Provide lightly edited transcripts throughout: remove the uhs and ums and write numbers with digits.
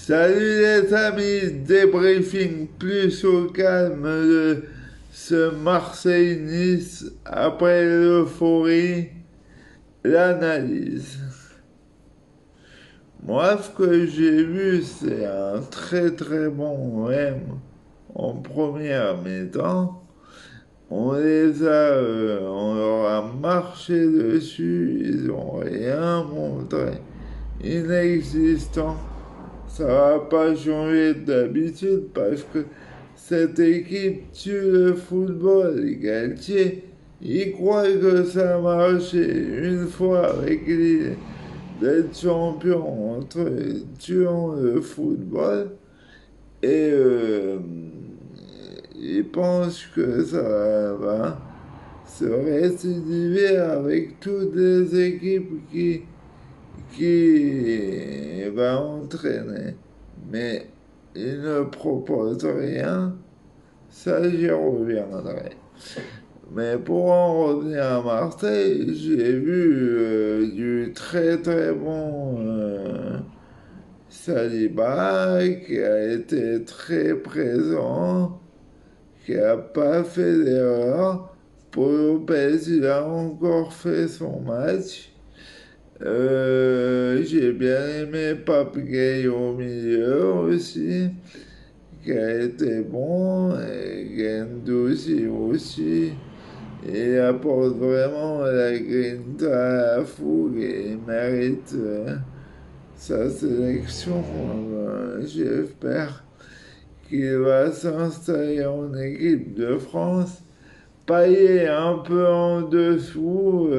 Salut les amis, débriefing plus au calme de ce Marseille-Nice après l'euphorie, l'analyse. Moi, ce que j'ai vu, c'est un très très bon OM en première mi-temps. On leur a marché dessus, ils ont rien montré, inexistant. Ça va pas changer d'habitude parce que cette équipe tue le football. Galtier, il croit que ça a marché une fois avec l'idée d'être champion entre tuant le football et il pense que ça va se récidiver avec toutes les équipes qui va entraîner. Mais il ne propose rien, ça j'y reviendrai. Mais pour en revenir à Marseille, j'ai vu du très très bon Saliba qui a été très présent, qui a pas fait d'erreur. Pour Lopez, il a encore fait son match. J'ai bien aimé Pape Gay au milieu aussi, qui a été bon, et Guendouzi aussi. Il apporte vraiment la grinta à la fougue et il mérite sa sélection. J'espère qu'il va s'installer en équipe de France. Payet un peu en dessous.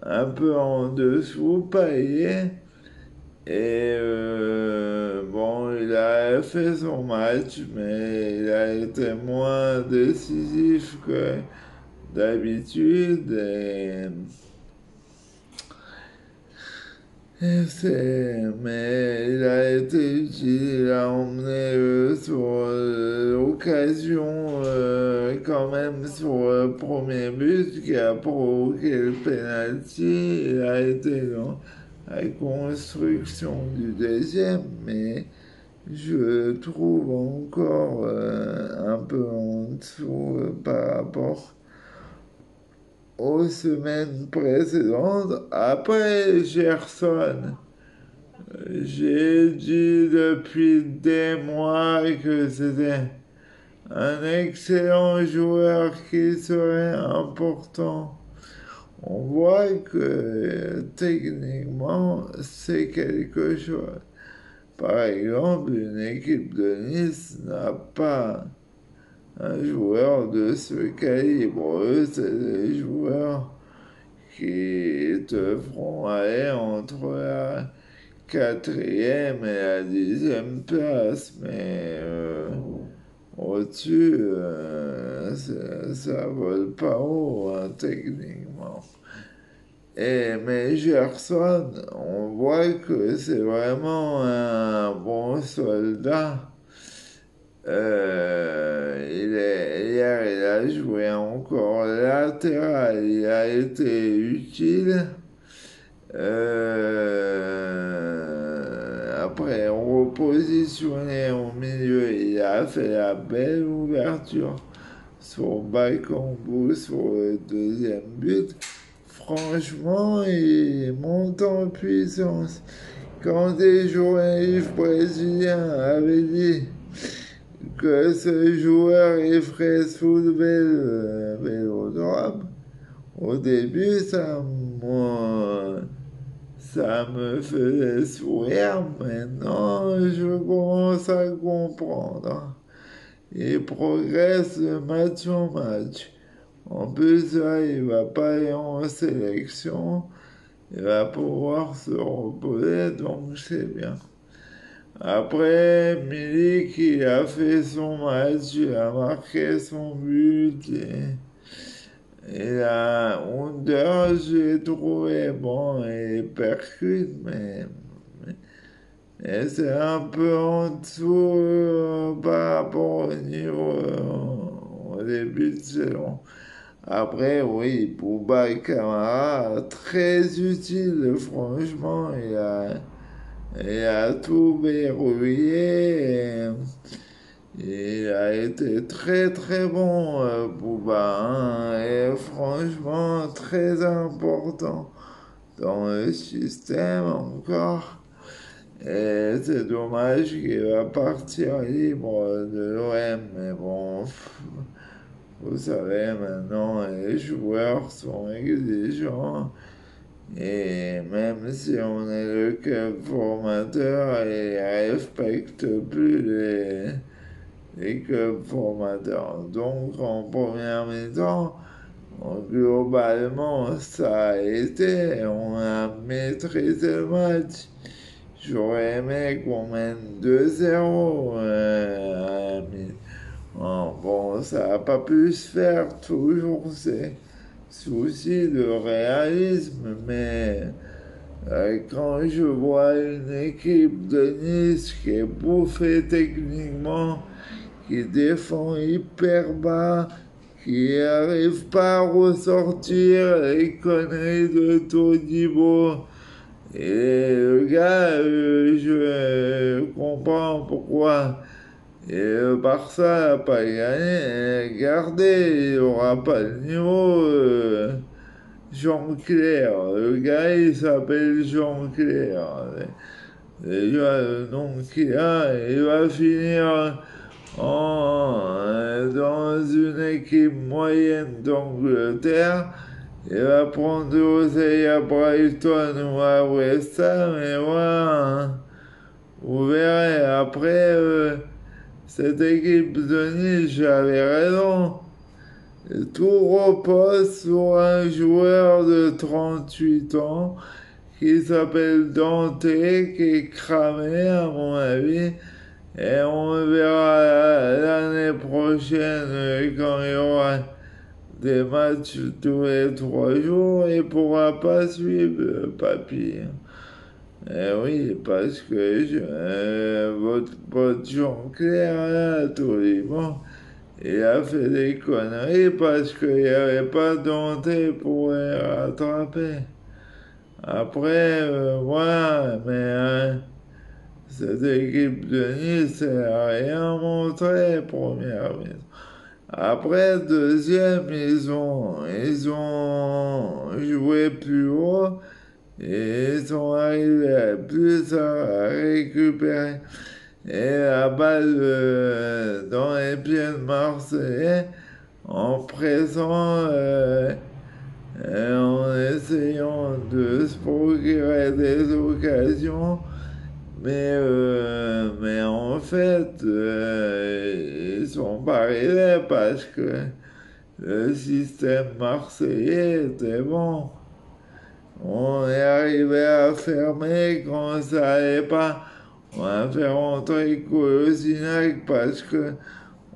Un peu en dessous, Payet. Et bon, il a fait son match, mais il a été moins décisif que d'habitude. Mais il a été utile, il a emmené sur l'occasion quand même sur le premier but qui a provoqué le penalty. Il a été dans la construction du deuxième, mais je le trouve encore un peu en dessous par rapport aux semaines précédentes. Après Gerson, j'ai dit depuis des mois que c'était un excellent joueur qui serait important. On voit que techniquement, c'est quelque chose. Par exemple, une équipe de Nice n'a pas un joueur de ce calibre. Eux, c'est des joueurs qui te feront aller entre la quatrième et la 10e place, mais au-dessus, ça vole pas haut hein, techniquement. Mais Gerson, on voit que c'est vraiment un bon soldat. Hier, il a joué encore latéral, il a été utile. Après, repositionné au milieu, il a fait la belle ouverture sur Bakambu sur le deuxième but. Franchement, il monte en puissance. Quand des journalistes brésiliens avaient dit que ce joueur ferait soulever le vélodrome, au début, ça me faisait sourire. Maintenant, je commence à comprendre. Il progresse de match en match. En plus, là, il va pas aller en sélection. Il va pouvoir se reposer, donc c'est bien. Après, Milik, il a fait son match, il a marqué son but. Et la Under, j'ai trouvé bon, il percute, mais c'est un peu en dessous par rapport au niveau au début de saison. Après, oui, Bouba Camara, très utile, franchement, Il a tout verrouillé. Il a été très très bon, Booba, hein, et franchement très important dans le système encore. Et c'est dommage qu'il va partir libre de l'OM, mais bon, vous savez, maintenant les joueurs sont exigeants. Et même si on est le club formateur, ils respectent plus les clubs formateurs. Donc en première mi-temps, globalement, ça a été, on a maîtrisé le match. J'aurais aimé qu'on mène 2-0 à la mi-temps. Bon, ça n'a pas pu se faire toujours, c'est souci de réalisme, mais quand je vois une équipe de Nice qui est bouffée techniquement, qui défend hyper bas, qui n'arrive pas à ressortir les conneries de Todibo. Et le gars, je comprends pourquoi. Et le Barça n'a pas gagné. Regardez, il n'aura pas le niveau. Jean-Clair. Le gars, il s'appelle Jean-Clair. Déjà, le nom qu'il a, il va finir dans une équipe moyenne d'Angleterre. Il va prendre l'oseille à Brighton ou à West Ham, et voilà, hein. Vous verrez. Après, cette équipe de Nice, j'avais raison. Tout repose sur un joueur de 38 ans qui s'appelle Dante, qui est cramé à mon avis. Et on verra l'année prochaine quand il y aura des matchs tous les 3 jours, il ne pourra pas suivre le papy. Eh oui, parce que votre pote Jean-Clair, là, Toliban, il a fait des conneries parce qu'il n'y avait pas Dante pour les rattraper. Après, voilà, mais cette équipe de Nice, elle n'a rien montré, première mise. Après, deuxième, ils ont joué plus haut et ils sont arrivés plus à récupérer. Et la balle dans les pieds de Marseillais en pressant et en essayant de se procurer des occasions. Mais en fait, ils sont pas arrivés parce que le système marseillais était bon. On est arrivé à fermer quand ça allait pas. On a fait rentrer Kolasinac parce que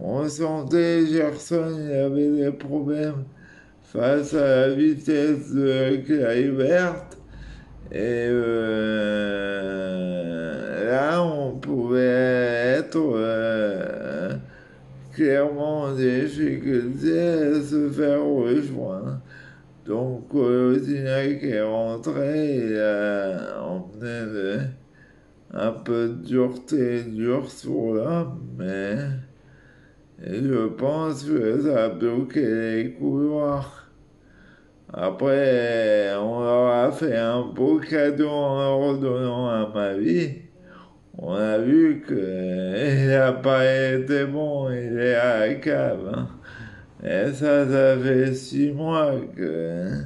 on sentait Gerson, il avait des problèmes face à la vitesse de Kluivert. Et là, on pouvait être clairement en difficulté à se faire rejoindre. Donc, Kolasinac est rentré, il a emmené un peu de dureté dur sur l'homme, mais je pense que ça a bloqué les couloirs. Après, on leur a fait un beau cadeau en leur donnant un Mavi. On a vu qu'il n'a pas été bon, il est à la cave, hein. Et ça fait 6 mois que,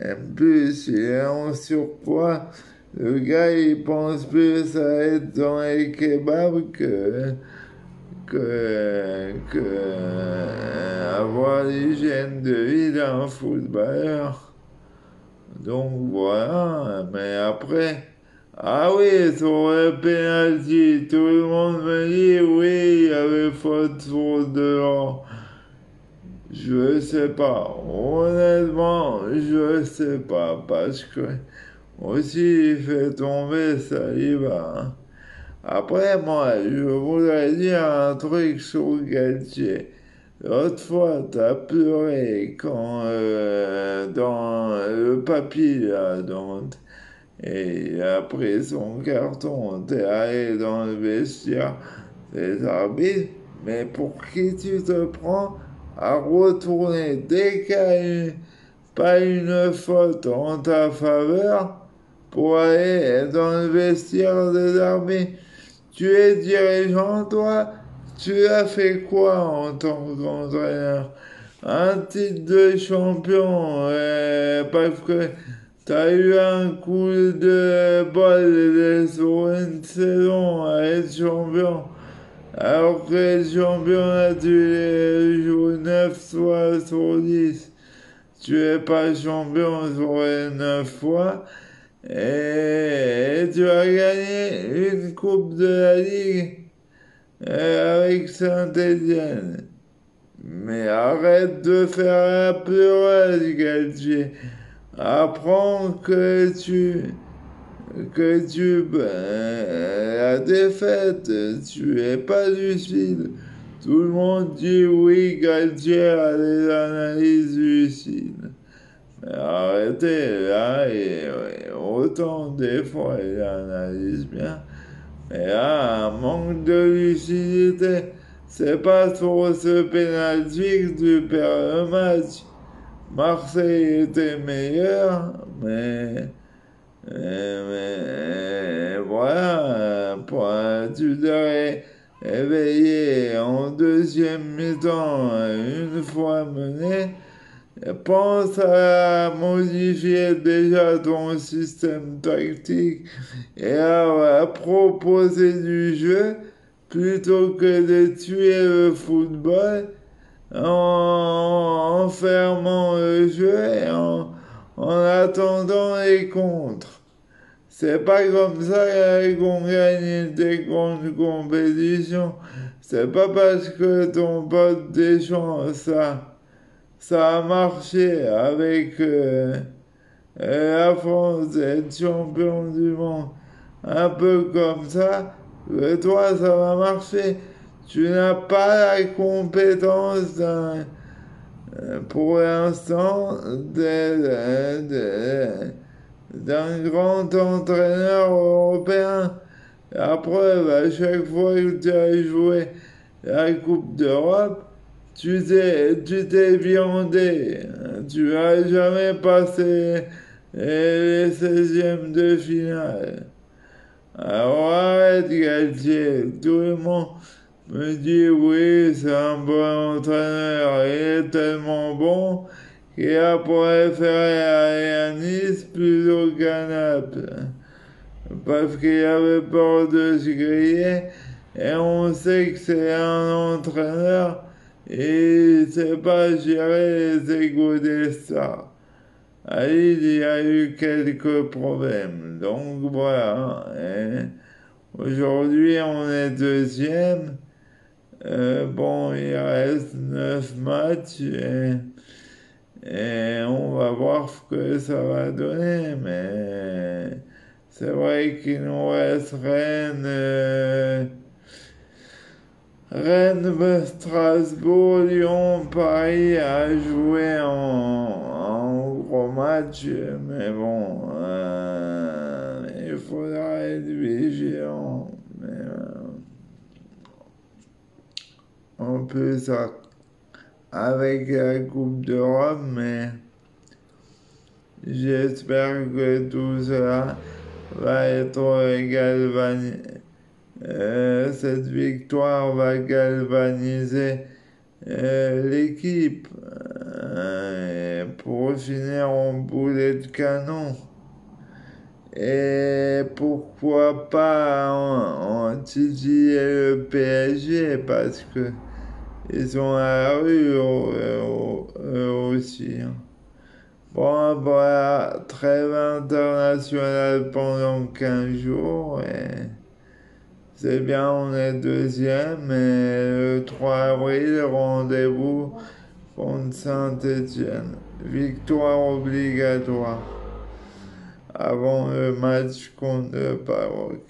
en plus, il est en surpoids. Le gars, il pense plus à être dans les kebabs que avoir l'hygiène de vie d'un footballeur. Donc voilà, mais après, ah oui, sur le penalty, tout le monde me dit oui, il y avait faute sur Delors. Je sais pas, honnêtement, je sais pas, parce que aussi il fait tomber Saliba, hein. Après, moi, je voudrais dire un truc sur Galtier. L'autre fois, t'as pleuré quand, dans le papy, là, Et il a pris son carton, t'es allé dans le vestiaire des arbitres, mais pour qui tu te prends à retourner dès qu'il n'y a pas une faute en ta faveur pour aller dans le vestiaire des arbitres? Tu es dirigeant, toi? Tu as fait quoi en tant qu'entraîneur? Un titre de champion, parce que t'as eu un coup de bol sur une saison à être champion, alors que les championnats, tu les joues 9 fois sur 10. Tu es pas champion sur les 9 fois, et tu as gagné une coupe de la Ligue avec Saint-Étienne. Mais arrête de faire la pleureuse, Galtier. Apprends la défaite, tu es pas lucide. Tout le monde dit oui, Galtier a des analyses lucides. Mais arrêtez là, autant des fois il analyse bien. Mais là, un manque de lucidité. C'est pas sur ce pénalty que tu perds le match. Marseille était meilleur, voilà, tu devrais éveiller en deuxième mi-temps une fois mené. Pense à modifier déjà ton système tactique et à proposer du jeu plutôt que de tuer le football en fermant le jeu et en attendant les contres. C'est pas comme ça qu'on gagne des grandes compétitions. C'est pas parce que ton pote Deschamps, ça a marché avec la France être champion du monde. Un peu comme ça, toi, ça va marcher. Tu n'as pas la compétence pour l'instant d'un grand entraîneur européen. La preuve, à chaque fois que tu as joué la Coupe d'Europe, tu t'es viandé. Tu n'as jamais passé les 16e de finale. Alors arrête, Galtier. Tout le monde me dit oui, c'est un bon entraîneur. Il est tellement bon qu'il a préféré aller à Nice plutôt qu'à Naples. Parce qu'il avait peur de se griller. Et on sait que c'est un entraîneur et il sait pas gérer les égos des stars. À Lille, il y a eu quelques problèmes. Donc voilà. Aujourd'hui, on est deuxième. Bon, il reste 9 matchs et on va voir ce que ça va donner. Mais c'est vrai qu'il nous reste Rennes, Strasbourg, Lyon, Paris à jouer en gros match, mais bon, il faudra être vigilant. Mais, en plus, avec la Coupe d'Europe, mais j'espère que tout cela va être galvanisé. Cette victoire va galvaniser l'équipe pour finir en boulet de canon. Et pourquoi pas en titiller le PSG parce que ils sont à la rue eux aussi. Bon, voilà, trêve internationale pendant 15 jours et c'est bien, on est deuxième et le 3 avril, rendez-vous contre Saint-Étienne. Victoire obligatoire avant le match contre le Maroc.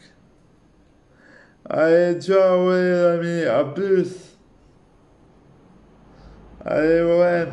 Allez, ciao les amis, à plus. Allez, ouais.